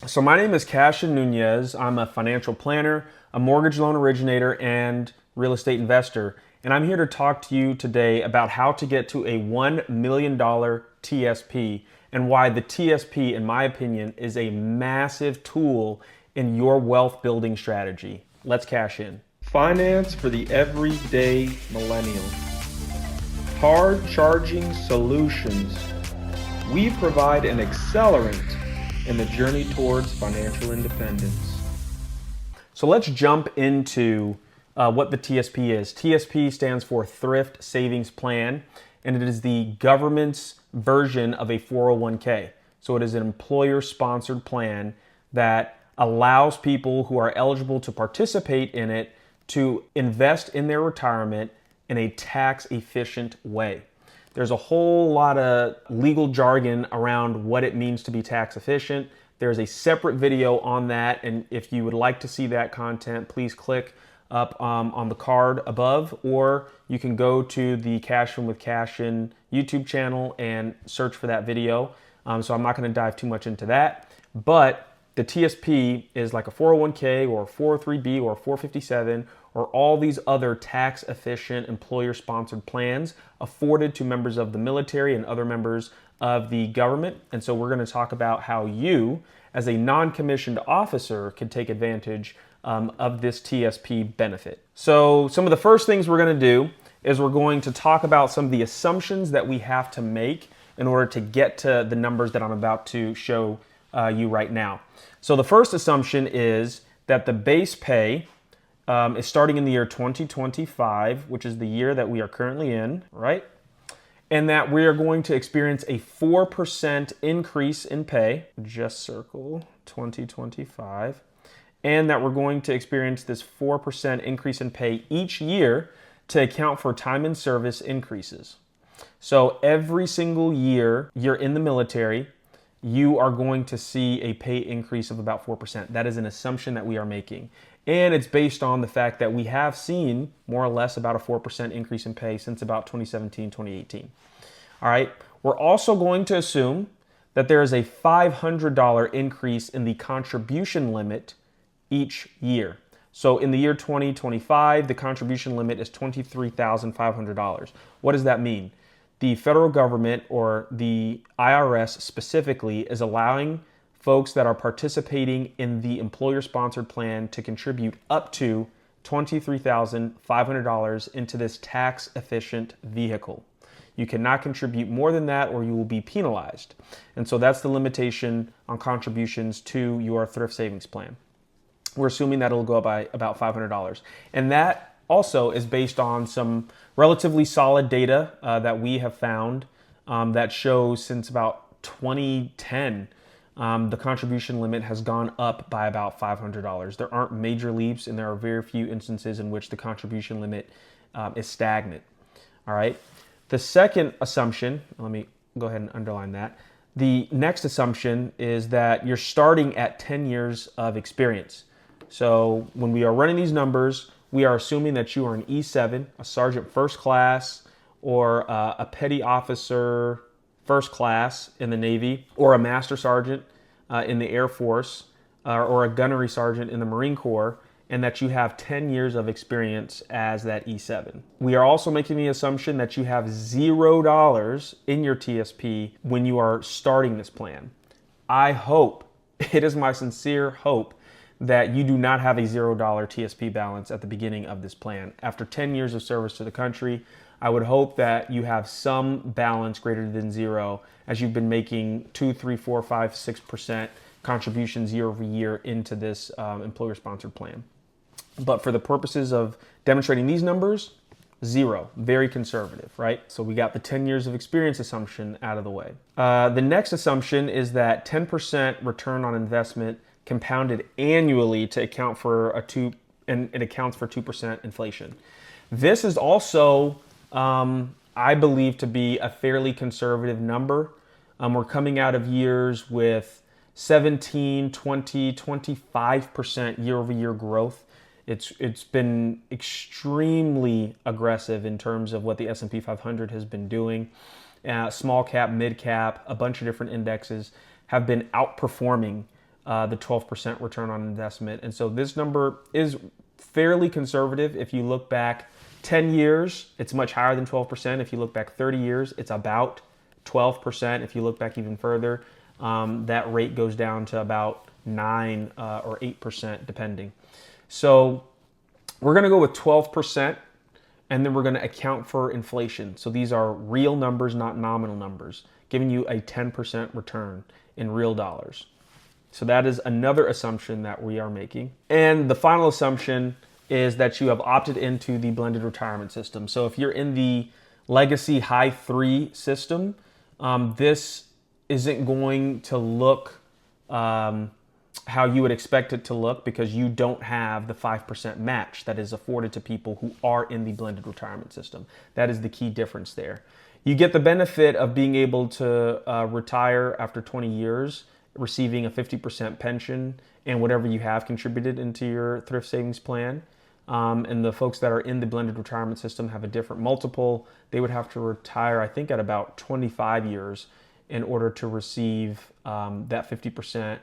So my name is Cassian Nuñez. I'm a financial planner, a mortgage loan originator, and real estate investor. And I'm here to talk to you today about how to get to a $1 million TSP and why the TSP, in my opinion, is a massive tool in your wealth building strategy. Let's cash in. Finance for the everyday millennial. Hard charging solutions. We provide an accelerant in the journey towards financial independence. So let's jump into what the TSP is. TSP stands for Thrift Savings Plan, and it is the government's version of a 401k. So it is an employer-sponsored plan that allows people who are eligible to participate in it to invest in their retirement in a tax-efficient way. There's a whole lot of legal jargon around what it means to be tax efficient. There's a separate video on that, and if you would like to see that content, please click up on the card above, or you can go to the Cassian with Cassian YouTube channel and search for that video. So I'm not going to dive too much into that, but the TSP is like a 401k or a 403b or a 457 or all these other tax-efficient employer-sponsored plans afforded to members of the military and other members of the government. And so we're going to talk about how you, as a non-commissioned officer, can take advantage of this TSP benefit. So some of the first things we're going to do is we're going to talk about some of the assumptions that we have to make in order to get to the numbers that I'm about to show you right now. So the first assumption is that the base pay is starting in the year 2025, which is the year that we are currently in, right? And that we are going to experience a 4% increase in pay, just circle 2025, and that we're going to experience this 4% increase in pay each year to account for time and service increases. So every single year you're in the military, you are going to see a pay increase of about 4%. That is an assumption that we are making. And it's based on the fact that we have seen more or less about a 4% increase in pay since about 2017, 2018. All right. We're also going to assume that there is a $500 increase in the contribution limit each year. So in the year 2025, the contribution limit is $23,500. What does that mean? The federal government, or the IRS specifically, is allowing folks that are participating in the employer-sponsored plan to contribute up to $23,500 into this tax-efficient vehicle. You cannot contribute more than that or you will be penalized. And so that's the limitation on contributions to your thrift savings plan. We're assuming that it'll go up by about $500. And that also is based on some relatively solid data that we have found that shows since about 2010, the contribution limit has gone up by about $500. There aren't major leaps, and there are very few instances in which the contribution limit is stagnant. All right. The second assumption, let me go ahead and underline that. The next assumption is that you're starting at 10 years of experience. So when we are running these numbers, we are assuming that you are an E7, a sergeant first class, or a petty officer first class in the Navy, or a master sergeant in the Air Force, or a gunnery sergeant in the Marine Corps, and that you have 10 years of experience as that E7. We are also making the assumption that you have $0 in your TSP when you are starting this plan. I hope, it is my sincere hope, that you do not have a $0 TSP balance at the beginning of this plan. After 10 years of service to the country, I would hope that you have some balance greater than zero as you've been making 2, 3, 4, 5, 6% contributions year over year into this employer-sponsored plan. But for the purposes of demonstrating these numbers, 0, very conservative, right? So we got the 10 years of experience assumption out of the way. The next assumption is that 10% return on investment compounded annually to account for and it accounts for 2% inflation. This is also, I believe, to be a fairly conservative number. We're coming out of years with 17, 20, 25% year over year growth. It's been extremely aggressive in terms of what the S&P 500 has been doing. Small cap, mid cap, a bunch of different indexes have been outperforming the 12% return on investment. And so this number is fairly conservative. If you look back 10 years, it's much higher than 12%. If you look back 30 years, it's about 12%. If you look back even further, that rate goes down to about 9 or 8% depending. So we're going to go with 12%, and then we're going to account for inflation. So these are real numbers, not nominal numbers, giving you a 10% return in real dollars. So that is another assumption that we are making. And the final assumption is that you have opted into the blended retirement system. So if you're in the legacy high 3 system, this isn't going to look how you would expect it to look, because you don't have the 5% match that is afforded to people who are in the blended retirement system. That is the key difference there. You get the benefit of being able to retire after 20 years, receiving a 50% pension and whatever you have contributed into your thrift savings plan. And the folks that are in the blended retirement system have a different multiple. They would have to retire, I think, at about 25 years in order to receive that 50%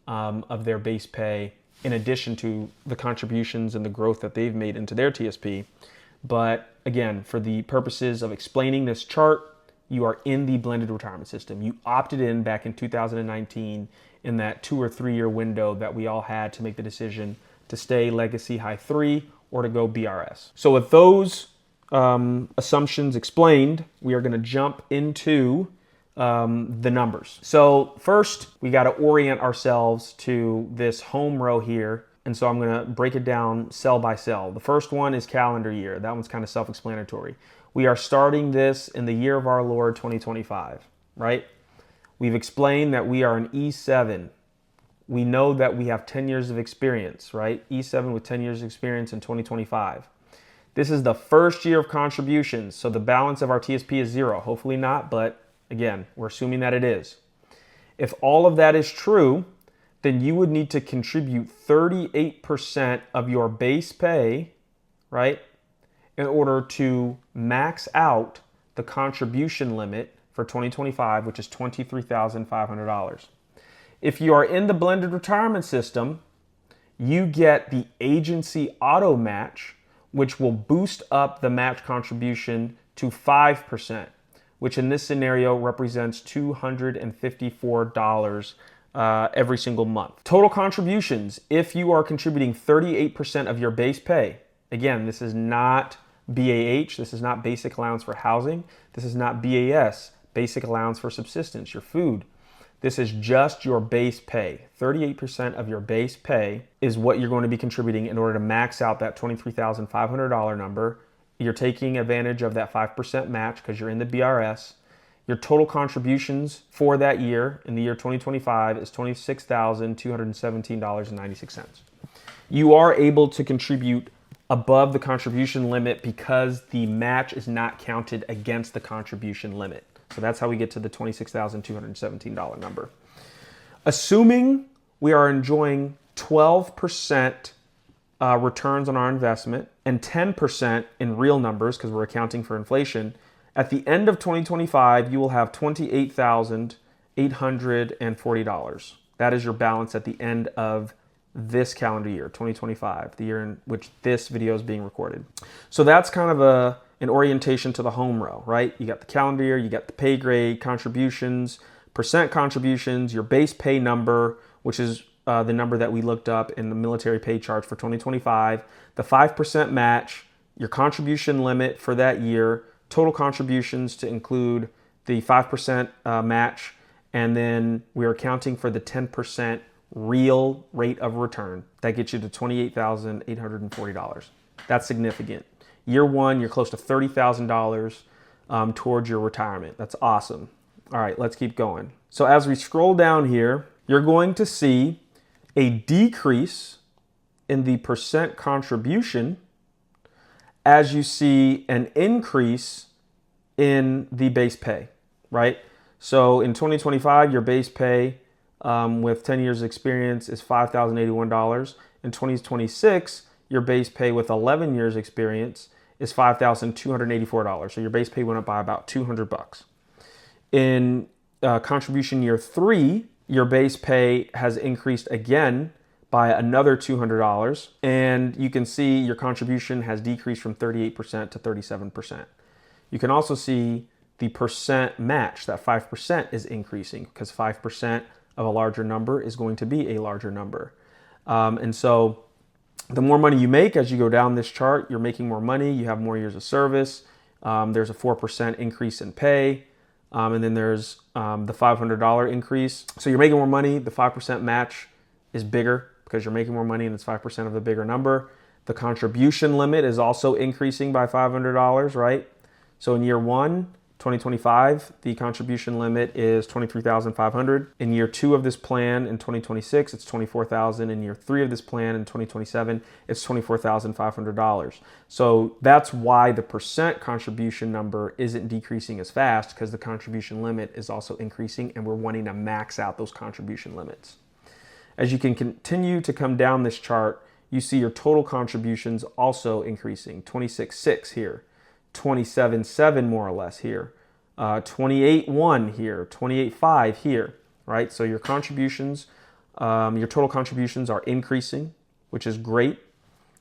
of their base pay, in addition to the contributions and the growth that they've made into their TSP. But again, for the purposes of explaining this chart, you are in the blended retirement system. You opted in back in 2019 in that 2 or 3 year window that we all had to make the decision to stay legacy high 3 or to go BRS. So with those assumptions explained, we are going to jump into the numbers. So first, we got to orient ourselves to this home row here. And so I'm going to break it down cell by cell. The first one is calendar year. That one's kind of self-explanatory. We are starting this in the year of our Lord 2025, right? We've explained that we are an E7. We know that we have 10 years of experience, right? E7 with 10 years of experience in 2025. This is the first year of contributions, so the balance of our TSP is 0. Hopefully not, but again, we're assuming that it is. If all of that is true, then you would need to contribute 38% of your base pay, right, in order to max out the contribution limit for 2025, which is $23,500. If you are in the blended retirement system, you get the agency auto match, which will boost up the match contribution to 5%, which in this scenario represents $254 every single month. Total contributions, if you are contributing 38% of your base pay, again, this is not BAH, this is not basic allowance for housing, this is not BAS, basic allowance for subsistence, your food. This is just your base pay. 38% of your base pay is what you're going to be contributing in order to max out that $23,500 number. You're taking advantage of that 5% match because you're in the BRS. Your total contributions for that year, in the year 2025, is $26,217.96. You are able to contribute above the contribution limit because the match is not counted against the contribution limit. So that's how we get to the $26,217 number. Assuming we are enjoying 12% returns on our investment and 10% in real numbers because we're accounting for inflation, at the end of 2025, you will have $28,840. That is your balance at the end of this calendar year, 2025, the year in which this video is being recorded. So that's kind of an orientation to the home row, right? You got the calendar year, you got the pay grade, contributions, percent contributions, your base pay number, which is the number that we looked up in the military pay charts for 2025, the 5% match, your contribution limit for that year, total contributions to include the 5% match, and then we're accounting for the 10% real rate of return. That gets you to $28,840. That's significant. Year one, you're close to $30,000 towards your retirement. That's awesome. All right, let's keep going. So as we scroll down here, you're going to see a decrease in the percent contribution as you see an increase in the base pay, right? So in 2025, your base pay with 10 years experience is $5,081. In 2026, your base pay with 11 years experience is $5,284. So your base pay went up by about $200. In contribution year 3, your base pay has increased again by another $200. And you can see your contribution has decreased from 38% to 37%. You can also see the percent match, that 5% is increasing because 5% of a larger number is going to be a larger number. And so the more money you make as you go down this chart, you're making more money, you have more years of service. There's a 4% increase in pay. And then there's the $500 increase. So you're making more money, the 5% match is bigger because you're making more money and it's 5% of the bigger number. The contribution limit is also increasing by $500, right? So in year 1, 2025, the contribution limit is $23,500. In year 2 of this plan in 2026, it's $24,000. In year 3 of this plan in 2027, it's $24,500. So that's why the percent contribution number isn't decreasing as fast, because the contribution limit is also increasing and we're wanting to max out those contribution limits. As you can continue to come down this chart, you see your total contributions also increasing, 26.6 here. 27.7 more or less here, 28.1 here, 28.5 here, right? So your contributions, your total contributions are increasing, which is great.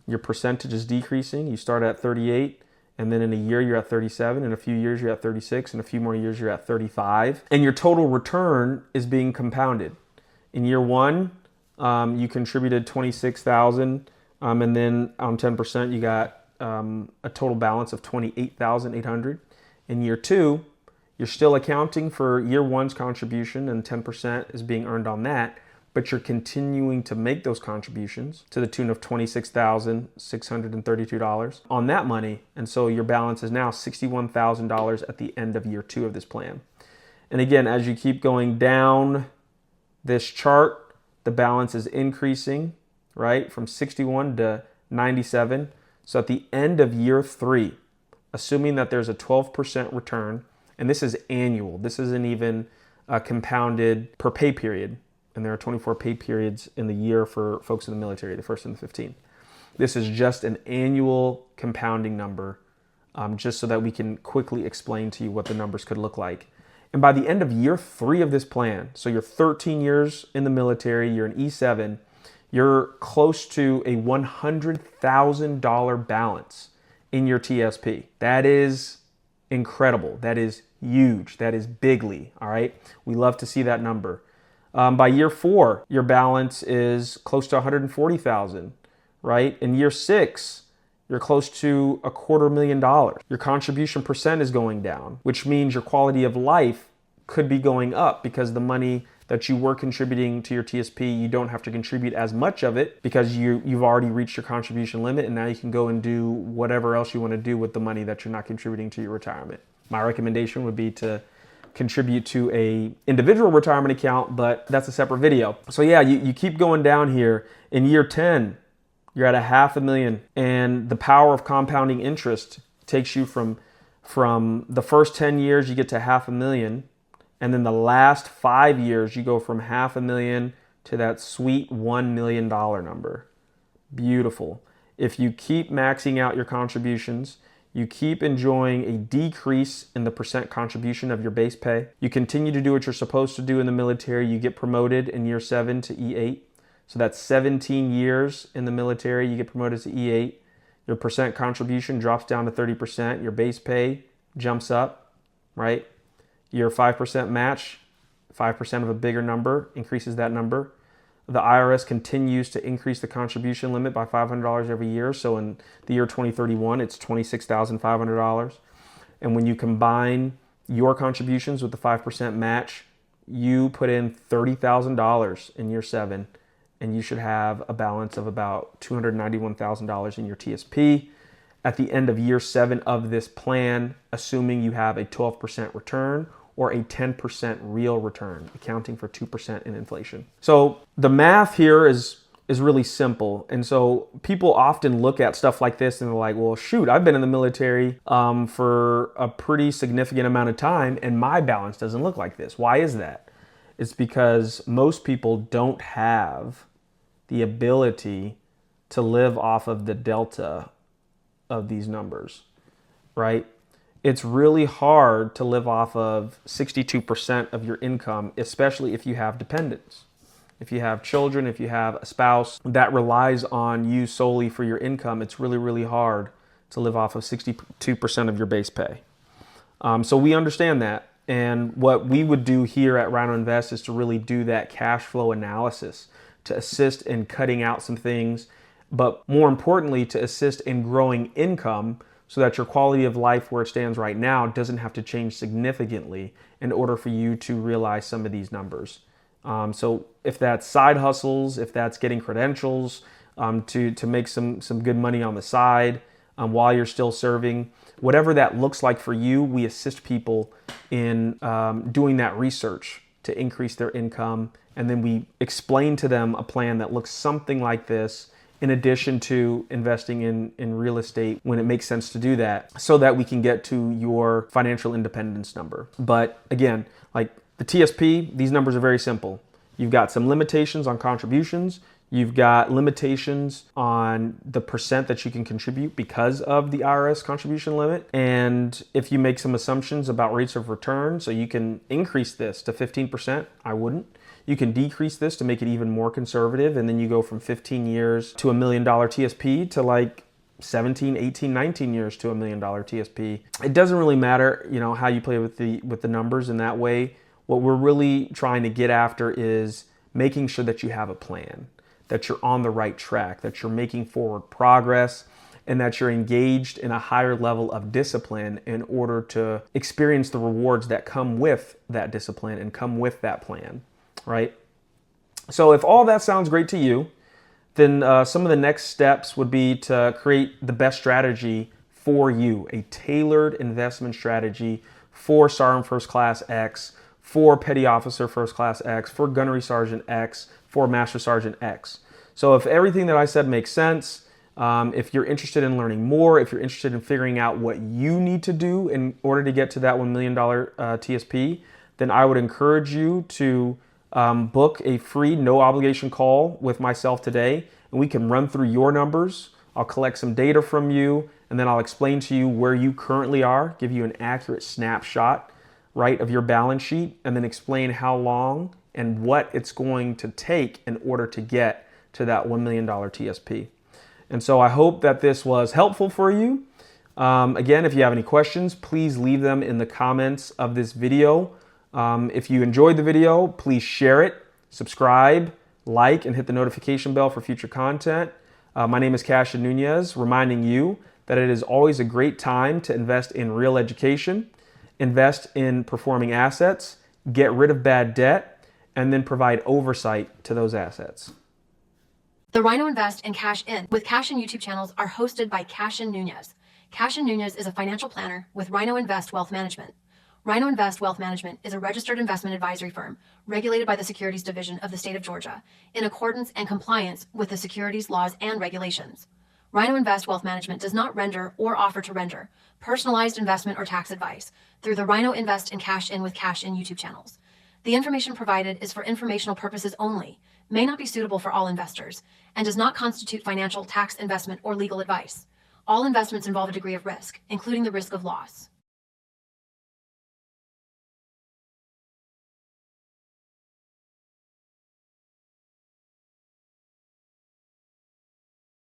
Your percentage is decreasing. You start at 38, and then in a year you're at 37, in a few years you're at 36, in a few more years you're at 35. And your total return is being compounded. In year 1, you contributed 26,000, and then on 10% you got a total balance of 28,800. In year 2, you're still accounting for year 1's contribution and 10% is being earned on that, but you're continuing to make those contributions to the tune of $26,632 on that money. And so your balance is now $61,000 at the end of year 2 of this plan. And again, as you keep going down this chart, the balance is increasing, right? From 61 to 97. So at the end of year 3, assuming that there's a 12% return, and this is annual, this isn't even compounded per pay period, and there are 24 pay periods in the year for folks in the military, the 1st and the 15th. This is just an annual compounding number, just so that we can quickly explain to you what the numbers could look like. And by the end of year 3 of this plan, so you're 13 years in the military, you're an E7, you're close to a $100,000 balance in your TSP. That is incredible. That is huge. That is bigly, all right? We love to see that number. By year 4, your balance is close to $140,000, right? In year 6, you're close to $250,000. Your contribution percent is going down, which means your quality of life could be going up because the money that you were contributing to your TSP, you don't have to contribute as much of it because you've already reached your contribution limit, and now you can go and do whatever else you want to do with the money that you're not contributing to your retirement. My recommendation would be to contribute to a individual retirement account, but that's a separate video. So yeah, you keep going down here. In year 10, you're at $500,000, and the power of compounding interest takes you from the first 10 years, you get to $500,000. And then the last 5 years, you go from $500,000 to that sweet $1 million number. Beautiful. If you keep maxing out your contributions, you keep enjoying a decrease in the percent contribution of your base pay. You continue to do what you're supposed to do in the military. You get promoted in year 7 to E8. So that's 17 years in the military. You get promoted to E8. Your percent contribution drops down to 30%. Your base pay jumps up, right? Your 5% match, 5% of a bigger number, increases that number. The IRS continues to increase the contribution limit by $500 every year. So in the year 2031, it's $26,500. And when you combine your contributions with the 5% match, you put in $30,000 in year 7, and you should have a balance of about $291,000 in your TSP. At the end of year 7 of this plan, assuming you have a 12% return or a 10% real return, accounting for 2% in inflation. So the math here is really simple. And so people often look at stuff like this and they're like, well, shoot, I've been in the military for a pretty significant amount of time and my balance doesn't look like this. Why is that? It's because most people don't have the ability to live off of the delta of these numbers, right? it's really hard to live off of 62% of your income, especially if you have dependents. If you have children, if you have a spouse that relies on you solely for your income, it's really, really hard to live off of 62% of your base pay. So we understand that. And what we would do here at RINO Invest is to really do that cash flow analysis to assist in cutting out some things, but more importantly, to assist in growing income so that your quality of life where it stands right now doesn't have to change significantly in order for you to realize some of these numbers. So if that's side hustles, if that's getting credentials to make some good money on the side while you're still serving, whatever that looks like for you, we assist people in doing that research to increase their income. And then we explain to them a plan that looks something like this, in addition to investing in real estate when it makes sense to do that, so that we can get to your financial independence number. But again, like the TSP, these numbers are very simple. You've got some limitations on contributions. You've got limitations on the percent that you can contribute because of the IRS contribution limit. And if you make some assumptions about rates of return, so you can increase this to 15%, I wouldn't. You can decrease this to make it even more conservative, and then you go from 15 years to $1 million TSP to like 17, 18, 19 years to $1 million TSP. It doesn't really matter, how you play with the numbers in that way. What we're really trying to get after is making sure that you have a plan, that you're on the right track, that you're making forward progress, and that you're engaged in a higher level of discipline in order to experience the rewards that come with that discipline and come with that plan, right? So if all that sounds great to you, then some of the next steps would be to create the best strategy for you, a tailored investment strategy for Sergeant First Class X, for Petty Officer First Class X, for Gunnery Sergeant X, for Master Sergeant X. So if everything that I said makes sense, if you're interested in learning more, if you're interested in figuring out what you need to do in order to get to that $1 million TSP, then I would encourage you to book a free no obligation call with myself today, and we can run through your numbers. I'll collect some data from you, and then I'll explain to you where you currently are, give you an accurate snapshot, right, of your balance sheet, and then explain how long and what it's going to take in order to get to that $1 million TSP. And so I hope that this was helpful for you. Again, if you have any questions, please leave them in the comments of this video. If you enjoyed the video, please share it, subscribe, like, and hit the notification bell for future content. My name is Cassian Nuñez, reminding you that it is always a great time to invest in real education, invest in performing assets, get rid of bad debt, and then provide oversight to those assets. The RINO Invest and Cash In with Cassian YouTube channels are hosted by Cassian Nuñez. Cassian Nuñez is a financial planner with RINO Invest Wealth Management. RINO Invest Wealth Management is a registered investment advisory firm regulated by the Securities Division of the State of Georgia in accordance and compliance with the securities laws and regulations. RINO Invest Wealth Management does not render or offer to render personalized investment or tax advice through the RINO Invest and Cash In with Cash In YouTube channels. The information provided is for informational purposes only, may not be suitable for all investors, and does not constitute financial, tax, investment, or legal advice. All investments involve a degree of risk, including the risk of loss.